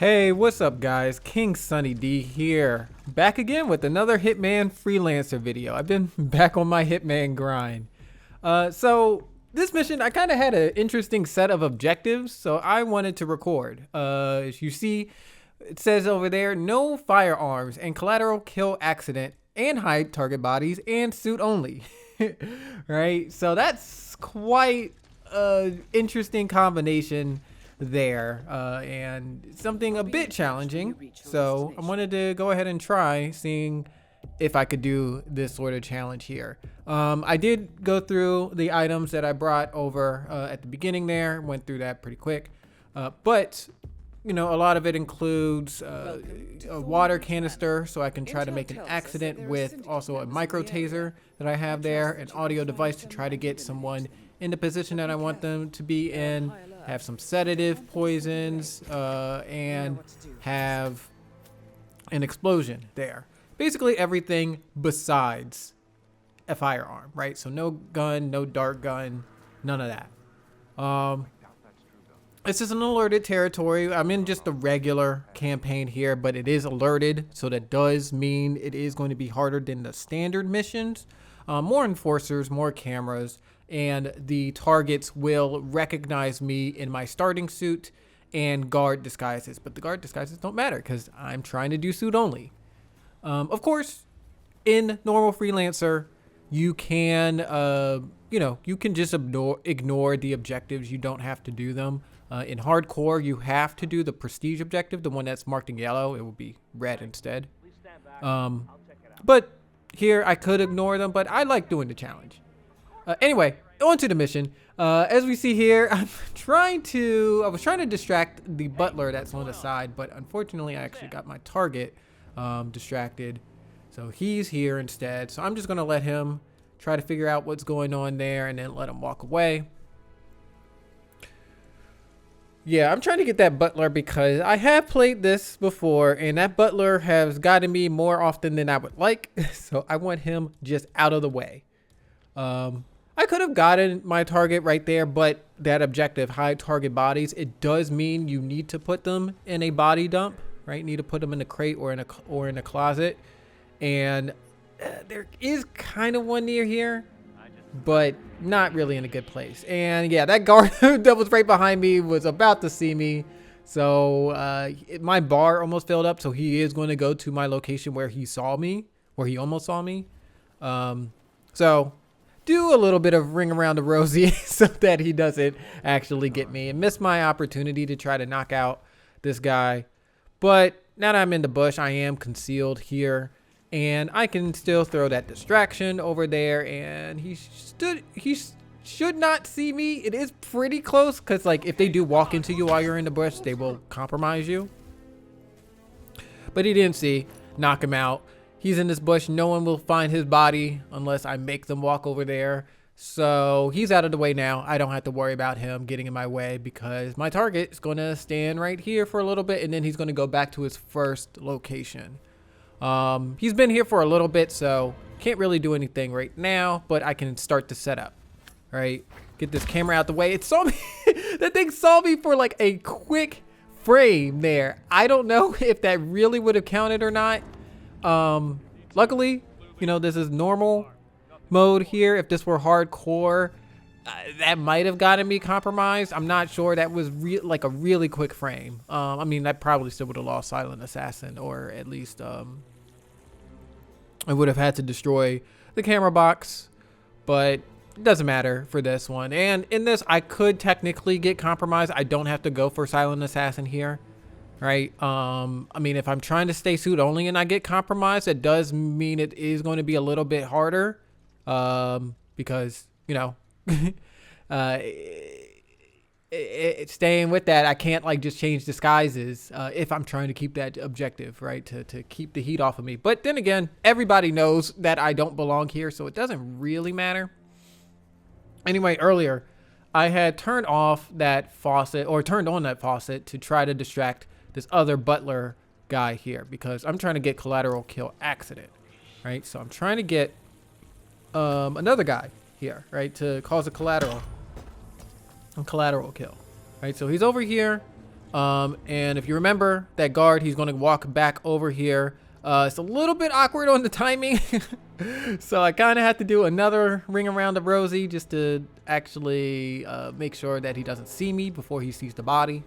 Hey, what's up guys? KingSunnyD here. Back again with another Hitman Freelancer video. I've been back on my Hitman grind. So this mission, I kind of had an interesting set of objectives, so I wanted to record. As you see, it says over there, no firearms and collateral kill accident and hide target bodies and suit only. Right? So that's quite an interesting combination there, and something a bit challenging. So I wanted to go ahead and try seeing if I could do this sort of challenge here. I did go through the items that I brought over at the beginning there, went through that pretty quick, but you know, a lot of it includes a water canister, so I can try to make an accident with also a micro taser that I have there, an audio device to try to get someone in the position that I want them to be in, have some sedative poisons, and have an explosion there. Basically everything besides a firearm, right? So no gun, no dart gun, none of that. This is an alerted territory. I'm in just the regular campaign here, but it is alerted, so that does mean it is going to be harder than the standard missions. More enforcers, more cameras, and the targets will recognize me in my starting suit and guard disguises. But the guard disguises don't matter because I'm trying to do suit only. Of course, in normal Freelancer, you can, you can just ignore the objectives. You don't have to do them. In hardcore, you have to do the prestige objective, the one that's marked in yellow. It will be red instead. But here I could ignore them, but I like doing the challenge. Anyway, on to the mission. As we see here, I was trying to distract the butler that's on the side, but unfortunately I actually got my target distracted. So he's here instead. So I'm just gonna let him try to figure out what's going on there and then let him walk away. Yeah, I'm trying to get that butler because I have played this before and that butler has gotten me more often than I would like. So I want him just out of the way. I could have gotten my target right there, but that objective, hide target bodies, it does mean you need to put them in a body dump, right? You need to put them in a crate or in a closet. And there is kind of one near here, but not really in a good place. And yeah, that guard that was right behind me was about to see me. So my bar almost filled up. So he is going to go to my location where he saw me, where he almost saw me. So do a little bit of ring around the rosy so that he doesn't actually get me and miss my opportunity to try to knock out this guy. But now that I'm in the bush, I am concealed here. And I can still throw that distraction over there, and he should not see me. It is pretty close because, like, if they do walk into you while you're in the bush, they will compromise you. But he didn't see. Knock him out. He's in this bush. No one will find his body unless I make them walk over there. So he's out of the way now. I don't have to worry about him getting in my way because my target is going to stand right here for a little bit, and then he's going to go back to his first location. He's been here for a little bit, so can't really do anything right now, but I can start the setup, right? Get this camera out the way. It saw me. That thing saw me for like a quick frame there. I don't know if that really would have counted or not. Luckily, you know, this is normal mode here. If this were hardcore, that might have gotten me compromised. I'm not sure. That was like a really quick frame. I mean, I probably still would have lost Silent Assassin, or at least I would have had to destroy the camera box, but it doesn't matter for this one. And in this, I could technically get compromised. I don't have to go for Silent Assassin here, right? I mean, if I'm trying to stay suit only and I get compromised, it does mean it is going to be a little bit harder, because, you know, staying with that, I can't like just change disguises if I'm trying to keep that objective, right? To keep the heat off of me. But then again, everybody knows that I don't belong here, so it doesn't really matter. Anyway, earlier I had turned off that faucet, or turned on that faucet, to try to distract this other butler guy here because I'm trying to get collateral kill accident, right? So I'm trying to get another guy here, right, to cause a collateral kill, right? So he's over here. And if you remember that guard, he's going to walk back over here. It's a little bit awkward on the timing. So I kind of have to do another ring around the rosy just to actually make sure that he doesn't see me before he sees the body.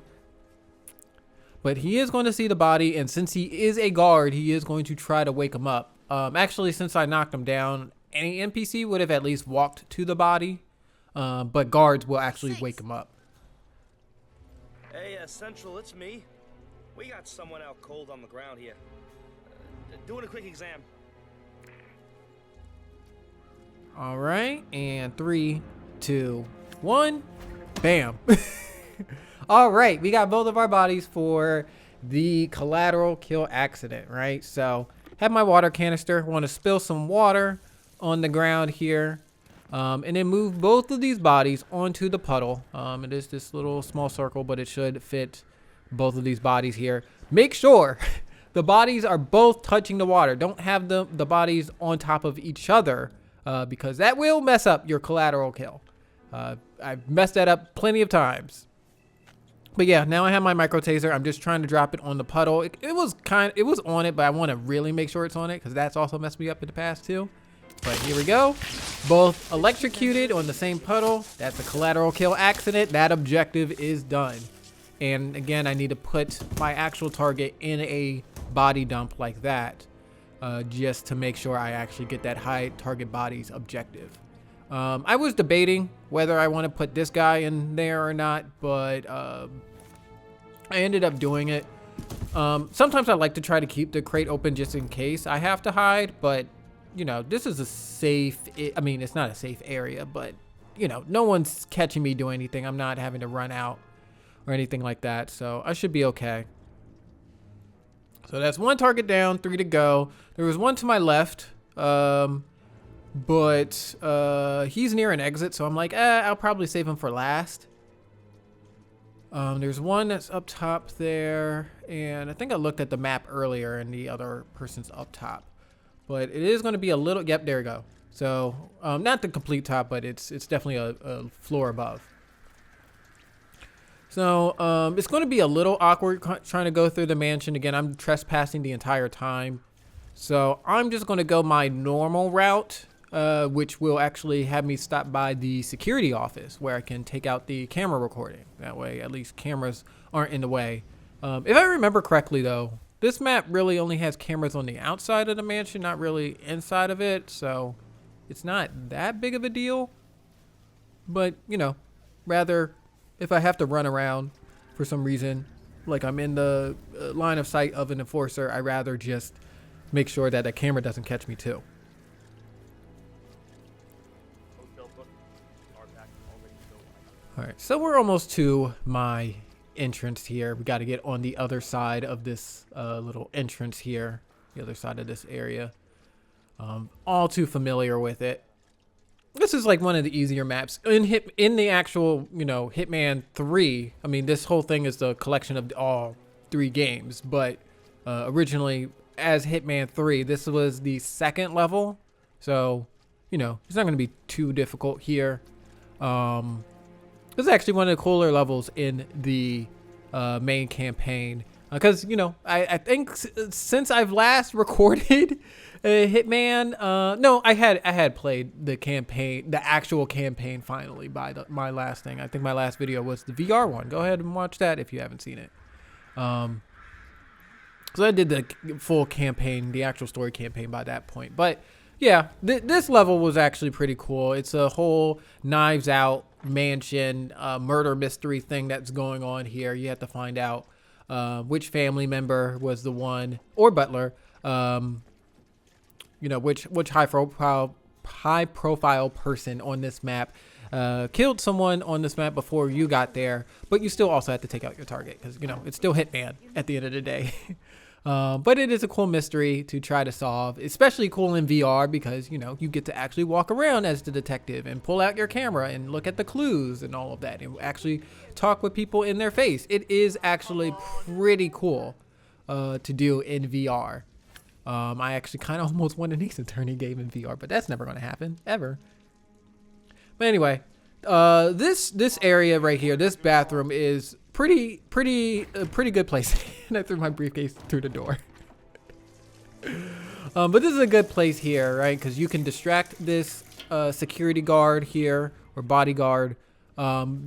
But he is going to see the body, and since he is a guard, he is going to try to wake him up. Actually, since I knocked him down, any NPC would have at least walked to the body, but guards will actually wake him up. Hey, Central, it's me. We got someone out cold on the ground here. Doing a quick exam. All right, and 3, 2, 1, bam. All right, we got both of our bodies for the collateral kill accident, right? So have my water canister, want to spill some water on the ground here, and then move both of these bodies onto the puddle. It is this little small circle, but it should fit both of these bodies here. Make sure the bodies are both touching the water. Don't have the bodies on top of each other, because that will mess up your collateral kill. I've messed that up plenty of times. But yeah, now I have my micro taser. I'm just trying to drop it on the puddle. It was on it, but I want to really make sure it's on it because that's also messed me up in the past too. But here we go. Both electrocuted on the same puddle. That's a collateral kill accident. That objective is done. And again, I need to put my actual target in a body dump like that, just to make sure I actually get that high target bodies objective. I was debating whether I want to put this guy in there or not, but I ended up doing it. Sometimes I like to try to keep the crate open just in case I have to hide, but you know, this is a safe, I mean, it's not a safe area, but you know, no one's catching me doing anything. I'm not having to run out or anything like that, so I should be okay. So that's one target down, 3 to go. There was one to my left, but he's near an exit, so I'm like, I'll probably save him for last. There's one that's up top there, and I think I looked at the map earlier, and the other person's up top. But it is going to be a little, yep, there we go. So not the complete top, but it's definitely a floor above. So it's going to be a little awkward trying to go through the mansion. Again, I'm trespassing the entire time. So I'm just going to go my normal route, which will actually have me stop by the security office where I can take out the camera recording. That way, at least cameras aren't in the way. If I remember correctly, though, this map really only has cameras on the outside of the mansion, not really inside of it. So it's not that big of a deal. But, you know, rather, if I have to run around for some reason, like I'm in the line of sight of an enforcer, I'd rather just make sure that the camera doesn't catch me too. All right, so we're almost to my entrance here. We got to get on the other side of this little entrance here, the other side of this area. All too familiar with it. This is like one of the easier maps in the actual, you know, Hitman 3. I mean, this whole thing is the collection of all 3 games, but originally as Hitman 3, this was the 2nd level. So, you know, it's not going to be too difficult here. This is actually one of the cooler levels in the main campaign. Because, you know, I think since I've last recorded Hitman, no, I had played the campaign, the actual campaign finally by my last thing. I think my last video was the VR one. Go ahead and watch that if you haven't seen it. So I did the full campaign, the actual story campaign by that point. But yeah, this level was actually pretty cool. It's a whole Knives Out mansion murder mystery thing that's going on here. You have to find out which family member was the one, or butler, you know, which high profile person on this map killed someone on this map before you got there, but you still also have to take out your target because, you know, it's still Hitman at the end of the day. But it is a cool mystery to try to solve, especially cool in VR because, you know, you get to actually walk around as the detective and pull out your camera and look at the clues and all of that and actually talk with people in their face. It is actually pretty cool to do in VR. I actually kind of almost won an Ace Attorney game in VR, but that's never going to happen ever. But anyway, this area right here, this bathroom is pretty good place. And I threw my briefcase through the door. But this is a good place here, right? Because you can distract this security guard here, or bodyguard,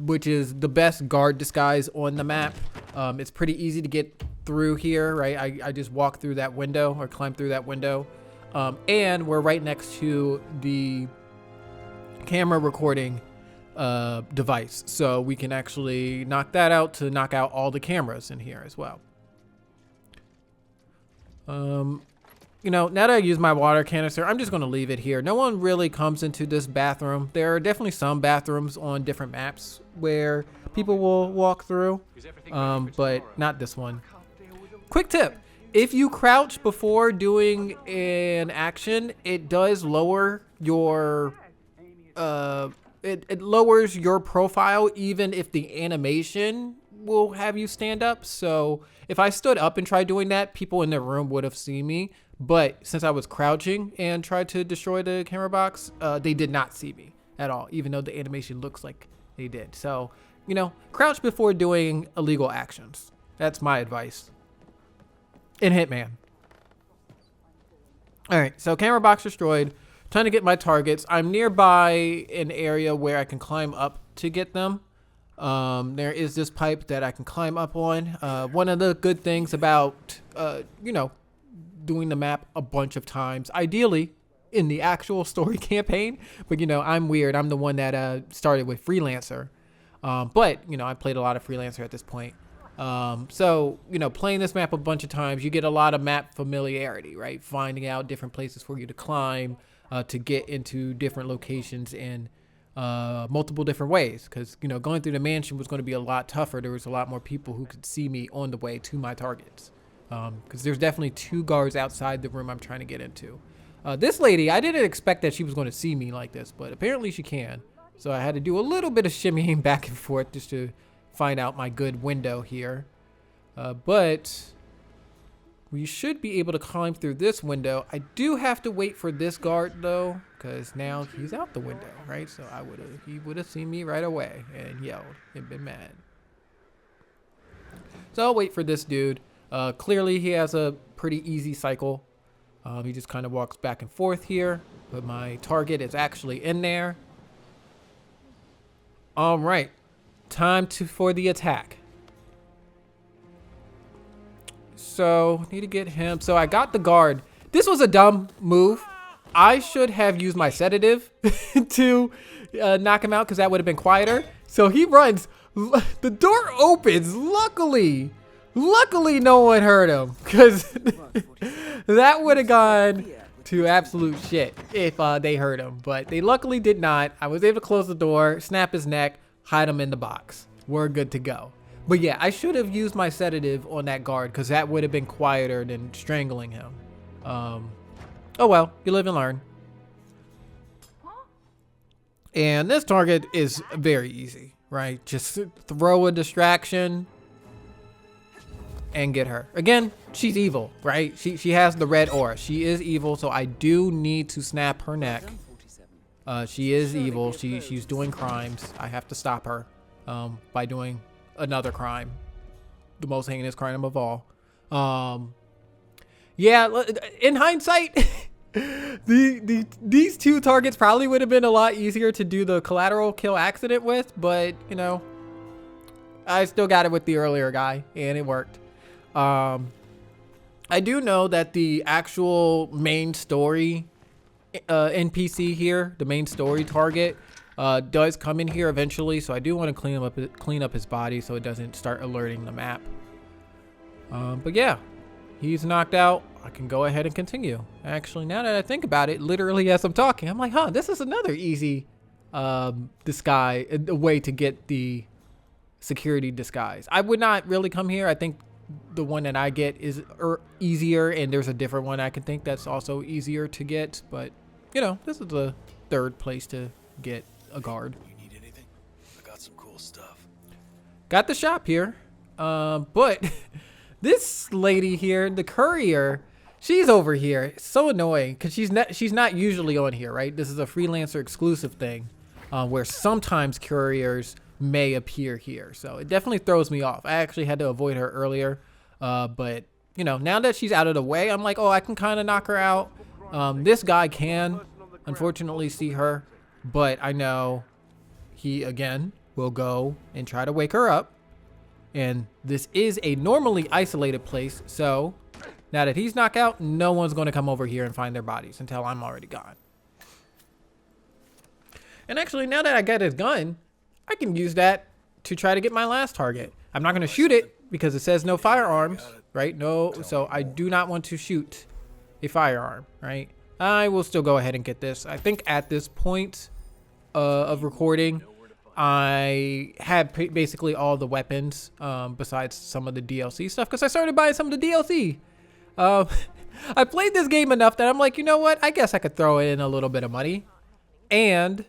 which is the best guard disguise on the map. It's pretty easy to get through here, right? I just walk through that window or climb through that window. And we're right next to the camera recording device. So we can actually knock that out to knock out all the cameras in here as well. You know, now that I use my water canister, I'm just going to leave it here. No one really comes into this bathroom. There are definitely some bathrooms on different maps where people will walk through, but not this one. Quick tip. If you crouch before doing an action, it does lower your, it lowers your profile even if the animation will have you stand up. So if I stood up and tried doing that, people in the room would have seen me. But since I was crouching and tried to destroy the camera box, they did not see me at all, even though the animation looks like they did. So, you know, crouch before doing illegal actions. That's my advice. In Hitman. All right, so camera box destroyed. Trying to get my targets. I'm nearby an area where I can climb up to get them. There is this pipe that I can climb up on. One of the good things about, you know, doing the map a bunch of times, ideally in the actual story campaign, but you know, I'm weird. I'm the one that started with Freelancer, but you know, I played a lot of Freelancer at this point. So you know, playing this map a bunch of times, you get a lot of map familiarity, right? Finding out different places for you to climb, to get into different locations in multiple different ways, because you know, going through the mansion was going to be a lot tougher. There was a lot more people who could see me on the way to my targets. Because there's definitely 2 guards outside the room I'm trying to get into. This lady, I didn't expect that she was going to see me like this, but apparently she can. So I had to do a little bit of shimmying back and forth just to find out my good window here. But we should be able to climb through this window. I do have to wait for this guard though, because now he's out the window, right? So he would have seen me right away and yelled and been mad. So I'll wait for this dude. Clearly he has a pretty easy cycle. He just kind of walks back and forth here, but my target is actually in there. All right, time for the attack. So need to get him. So I got the guard. This was a dumb move. I should have used my sedative to knock him out, because that would have been quieter. So he runs. The door opens. Luckily, no one heard him, because that would have gone to absolute shit if they heard him. But they luckily did not. I was able to close the door, snap his neck, hide him in the box. We're good to go. But yeah, I should have used my sedative on that guard, because that would have been quieter than strangling him. Oh well, you live and learn. And this target is very easy, right? Just throw a distraction and get her. Again, she's evil, right? She has the red aura. She is evil, so I do need to snap her neck. She is evil. She's doing crimes. I have to stop her by doing another crime, the most heinous crime of all. Yeah, in hindsight, these 2 targets probably would have been a lot easier to do the collateral kill accident with, but you know, I still got it with the earlier guy and it worked. I do know that the actual main story NPC here, the main story target, does come in here eventually, so I do want to clean up his body so it doesn't start alerting the map. But yeah, he's knocked out. I can go ahead and continue. Actually, now that I think about it, literally as I'm talking, I'm like, huh, this is another easy disguise, a way to get the security disguise. I would not really come here. I think the one that I get is easier, and there's a different one I can think that's also easier to get, but you know, this is the 3rd place to get a guard. You need anything? I got some cool stuff. Got the shop here, but this lady here, the courier, she's over here. It's so annoying because she's not usually on here, right? This is a Freelancer exclusive thing, where sometimes couriers may appear here. So it definitely throws me off. I actually had to avoid her earlier. But, you know, now that she's out of the way, I'm like, oh, I can kind of knock her out. This guy can, unfortunately, see her. But I know he, again, will go and try to wake her up. And this is a normally isolated place. So now that he's knocked out, no one's going to come over here and find their bodies until I'm already gone. And actually, now that I got his gun, I can use that to try to get my last target. I'm not going to shoot it because it says no firearms, right? No, so I do not want to shoot a firearm, right? I will still go ahead and get this. I think at this point of recording, I had basically all the weapons besides some of the DLC stuff because I started buying some of the DLC. I played this game enough that I'm like, you know what? I guess I could throw in a little bit of money. And,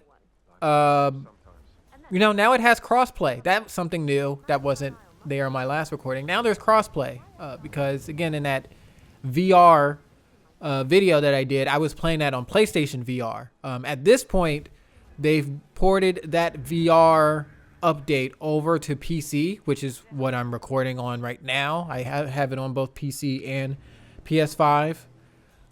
you know, now it has crossplay. That's something new that wasn't there on my last recording. Now there's crossplay because, again, in that VR video that I did, I was playing that on PlayStation VR. At this point, they've ported that VR update over to PC, which is what I'm recording on right now. I have it on both PC and PS5.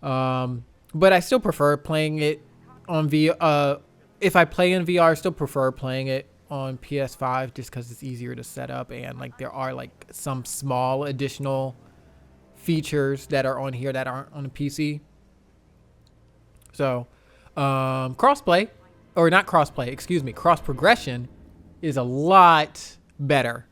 But I still prefer playing it on VR. If I play in VR, I still prefer playing it on PS5 just because it's easier to set up, and like there are like some small additional features that are on here that aren't on the PC. So crossplay, or not crossplay, excuse me, cross progression is a lot better,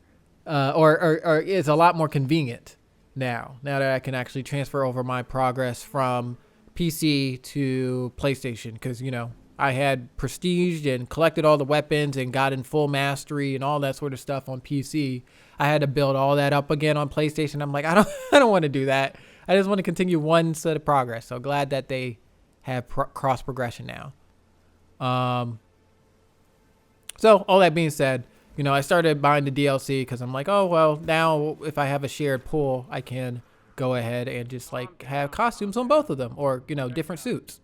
or is a lot more convenient now that I can actually transfer over my progress from PC to PlayStation, because, you know, I had prestiged and collected all the weapons and got in full mastery and all that sort of stuff on PC. I had to build all that up again on PlayStation. I'm like, I don't want to do that. I just want to continue one set of progress. So glad that they have cross progression now. So all that being said, you know, I started buying the DLC because I'm like, oh, well, now if I have a shared pool, I can go ahead and just like have costumes on both of them, or, you know, different suits.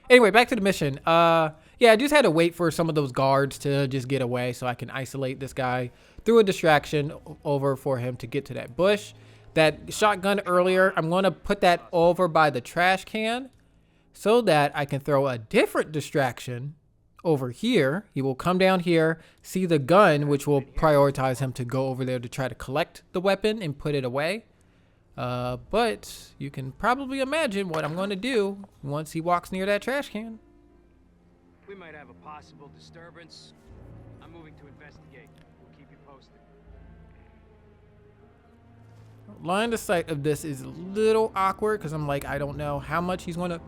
Anyway, back to the mission. Yeah, I just had to wait for some of those guards to just get away so I can isolate this guy through a distraction over for him to get to that bush. That shotgun earlier, I'm going to put that over by the trash can so that I can throw a different distraction over here. He will come down here, see the gun, which will prioritize him to go over there to try to collect the weapon and put it away. But you can probably imagine what I'm going to do once he walks near that trash can. We might have a possible disturbance. I'm moving to investigate. We'll keep you posted. Line of sight of this is a little awkward because I'm like, I don't know how much he's going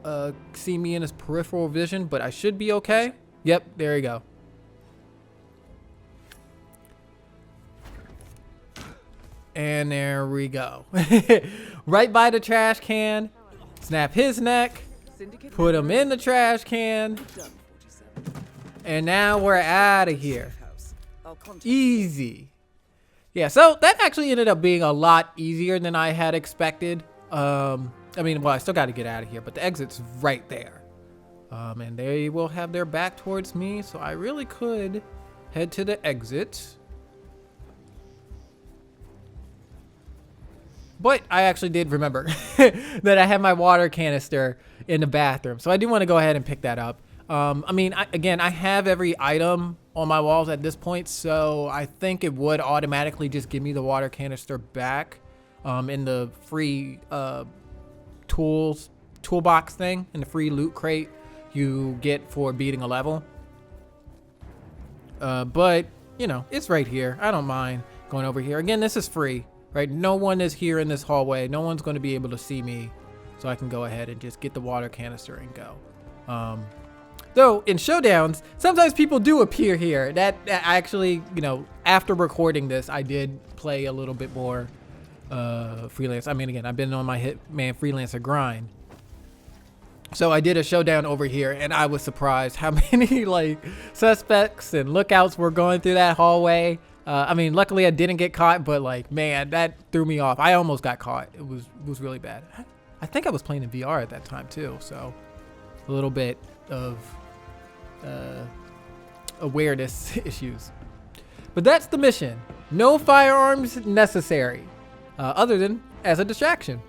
to see me in his peripheral vision, but I should be okay. Yep, there you go. And there we go. Right by the trash can. Snap his neck. Put him in the trash can. And now we're out of here. Easy. Yeah, so that actually ended up being a lot easier than I had expected. I mean, well, I still got to get out of here, but the exit's right there. And they will have their back towards me, so I really could head to the exit. But I actually did remember that I had my water canister in the bathroom. So I do want to go ahead and pick that up. I mean, again, I have every item on my walls at this point. So I think it would automatically just give me the water canister back in the free toolbox thing, in the free loot crate you get for beating a level. But, you know, it's right here. I don't mind going over here. Again, this is free. Right, no one is here in this hallway. No one's going to be able to see me, so I can go ahead and just get the water canister and go. Though in showdowns, sometimes people do appear here. That actually, you know, after recording this, I did play a little bit more freelance. I mean, again, I've been on my Hitman Freelancer grind, so I did a showdown over here, and I was surprised how many like suspects and lookouts were going through that hallway. I mean, luckily I didn't get caught, but like, man, that threw me off. I almost got caught. It was really bad. I think I was playing in VR at that time too, so a little bit of awareness issues. But that's the mission. No firearms necessary, other than as a distraction.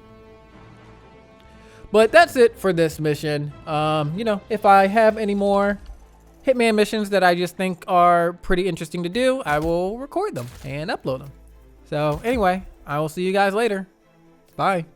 But that's it for this mission. You know, if I have any more Hitman missions that I just think are pretty interesting to do, I will record them and upload them. So anyway, I will see you guys later. Bye.